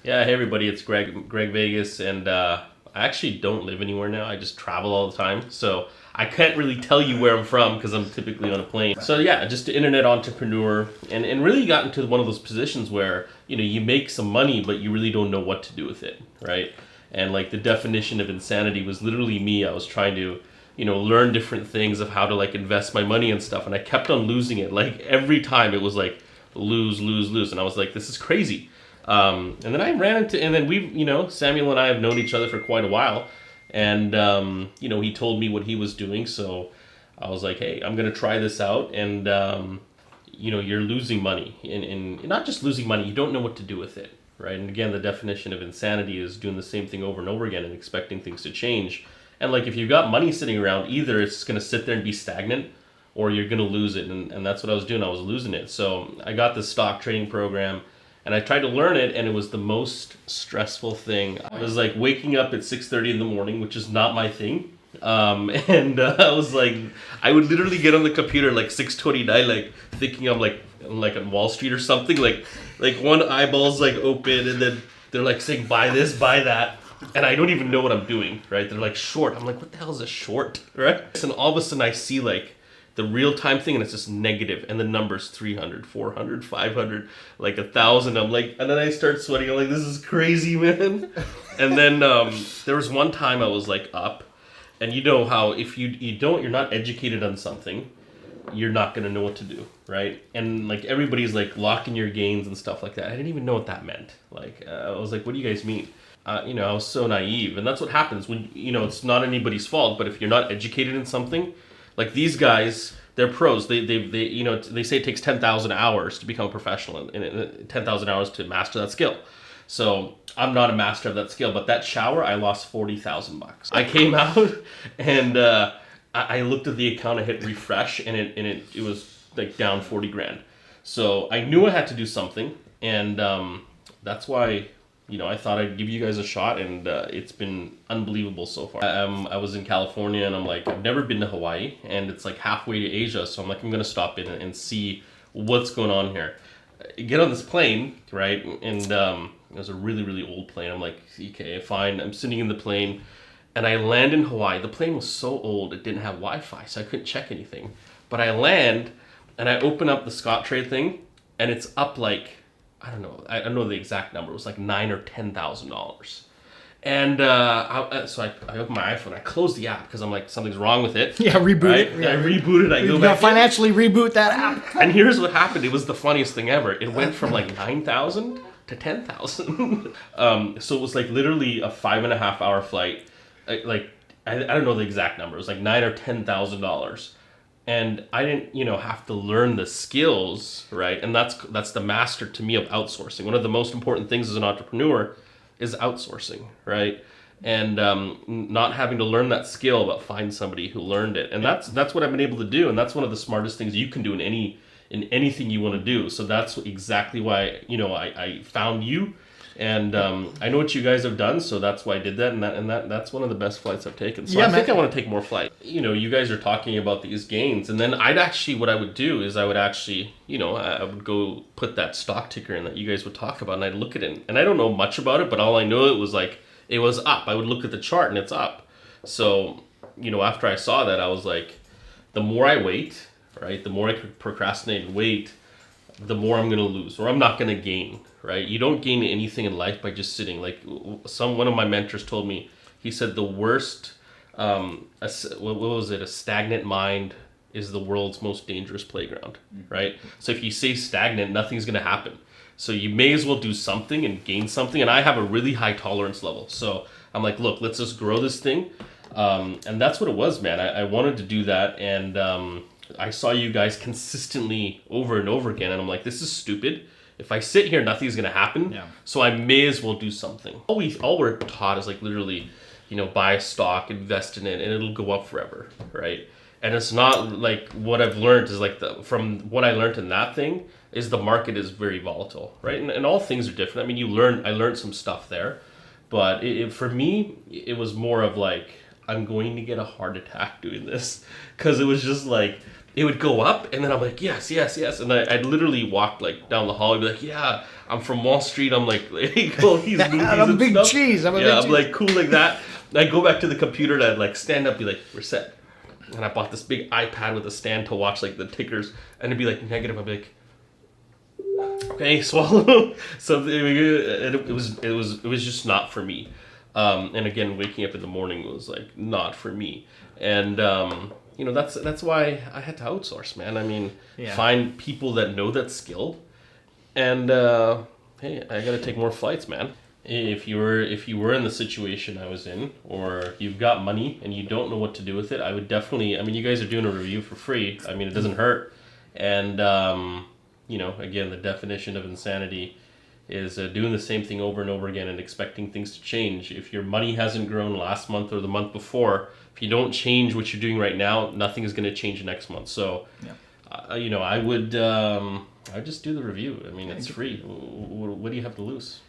Yeah, hey everybody, it's Greg Vegas, and I actually don't live anywhere now. I just travel all the time, so I can't really tell you where I'm from because I'm typically on a plane. So yeah, just an internet entrepreneur, and really got into one of those positions where you make some money, but you really don't know what to do with it, right? And like the definition of insanity was literally me. I was trying to learn different things of how to like invest my money and stuff, and I kept on losing it. Like every time it was like lose, lose, lose, and I was like, this is crazy. And then I ran into, and then Samuel and I have known each other for quite a while, and he told me what he was doing, so I was like, hey, I'm gonna try this out, and you're losing money, and not just losing money, you don't know what to do with it, right? And again, the definition of insanity is doing the same thing over and over again and expecting things to change. And like if you've got money sitting around, either it's gonna sit there and be stagnant, or you're gonna lose it, and that's what I was doing. I was losing it, so I got this stock trading program. And I tried to learn it, and it was the most stressful thing. I was like waking up at 6:30 in the morning, which is not my thing. I was like, I would literally get on the computer like 6:29, like thinking I'm like on Wall Street or something. Like one eyeball's like open, and then they're like saying buy this, buy that, and I don't even know what I'm doing. Right? They're like short. I'm like, what the hell is a short? Right? And all of a sudden I see like the real time thing, and it's just negative, and the numbers 300, 400, 500, like 1,000. I'm like, and then I start sweating. I'm like, this is crazy, man. And then there was one time I was like up, and you know how if you're not educated on something, you're not gonna know what to do, right? And like everybody's like locking your gains and stuff like that. I didn't even know what that meant. Like I was like, what do you guys mean? I was so naive, and that's what happens when it's not anybody's fault. But if you're not educated in something, like these guys, they're pros. They say it takes 10,000 hours to become a professional, and 10,000 hours to master that skill. So I'm not a master of that skill, but that shower, I lost $40,000. I came out and I looked at the account. I hit refresh, and it was like down 40 grand. So I knew I had to do something, and that's why. I thought I'd give you guys a shot, and it's been unbelievable so far. I was in California, and I'm like, I've never been to Hawaii, and it's like halfway to Asia, so I'm like, I'm going to stop in and see what's going on here. Get on this plane, right, and it was a really, really old plane. I'm like, okay, fine. I'm sitting in the plane, and I land in Hawaii. The plane was so old, it didn't have Wi-Fi, so I couldn't check anything. But I land, and I open up the Scottrade thing, and it's up like, I don't know. I don't know the exact number. It was like $9,000 or $10,000, and so I open my iPhone. I close the app because I'm like something's wrong with it. Yeah, reboot right? it. Yeah. I reboot it. I go back. Financially reboot that app. And here's what happened. It was the funniest thing ever. It went from like 9,000 to 10,000. So it was like literally a 5.5 hour flight. Like I don't know the exact number. It was like $9,000 or $10,000. And I didn't, have to learn the skills, right? And that's the master to me of outsourcing. One of the most important things as an entrepreneur is outsourcing, right? And not having to learn that skill, but find somebody who learned it. And that's what I've been able to do. And that's one of the smartest things you can do in anything you want to do. So that's exactly why I found you. And I know what you guys have done, so that's why I did that, and that's one of the best flights I've taken. So yeah, I think I want to take more flights. You guys are talking about these gains, and then what I would do is I would actually, I would go put that stock ticker in that you guys would talk about, and I'd look at it, and I don't know much about it, but all I know it was up. I would look at the chart, and it's up. So, after I saw that, I was like, the more I wait, right, the more I procrastinate and wait, the more I'm going to lose, or I'm not going to gain. Right? You don't gain anything in life by just sitting. Like one of my mentors told me, he said the worst, what was it? A stagnant mind is the world's most dangerous playground, right? So if you stay stagnant, nothing's going to happen. So you may as well do something and gain something. And I have a really high tolerance level. So I'm like, look, let's just grow this thing. And that's what it was, man. I wanted to do that. And I saw you guys consistently over and over again. And I'm like, this is stupid. If I sit here, nothing's going to happen. Yeah. So I may as well do something. All we're taught is like literally, buy a stock, invest in it, and it'll go up forever, right? And it's not like what I've learned is like from what I learned in that thing is the market is very volatile, right? And all things are different. I mean, I learned some stuff there, but for me, it was more of like, I'm going to get a heart attack doing this, because it was just like, it would go up, and then I'm like, yes, yes, yes, and I'd literally walk like down the hall and be like, yeah, I'm from Wall Street. I'm like, all these movies I'm a and big stuff. cheese. I'm like cool like that. And I'd go back to the computer and I'd like stand up, be like, we're set. And I bought this big iPad with a stand to watch like the tickers, and it'd be like negative. I'd be like, okay, swallow. So it was just not for me. And again, waking up in the morning was like not for me. And that's why I had to outsource, man. I mean, find people that know that skill. And hey, I gotta take more flights, man. If you were in the situation I was in, or you've got money and you don't know what to do with it, I would definitely. I mean, you guys are doing a review for free. I mean, it doesn't hurt. And again, the definition of insanity is doing the same thing over and over again and expecting things to change. If your money hasn't grown last month or the month before, if you don't change what you're doing right now, nothing is going to change next month. So, I would just do the review. I mean, it's free. What do you have to lose?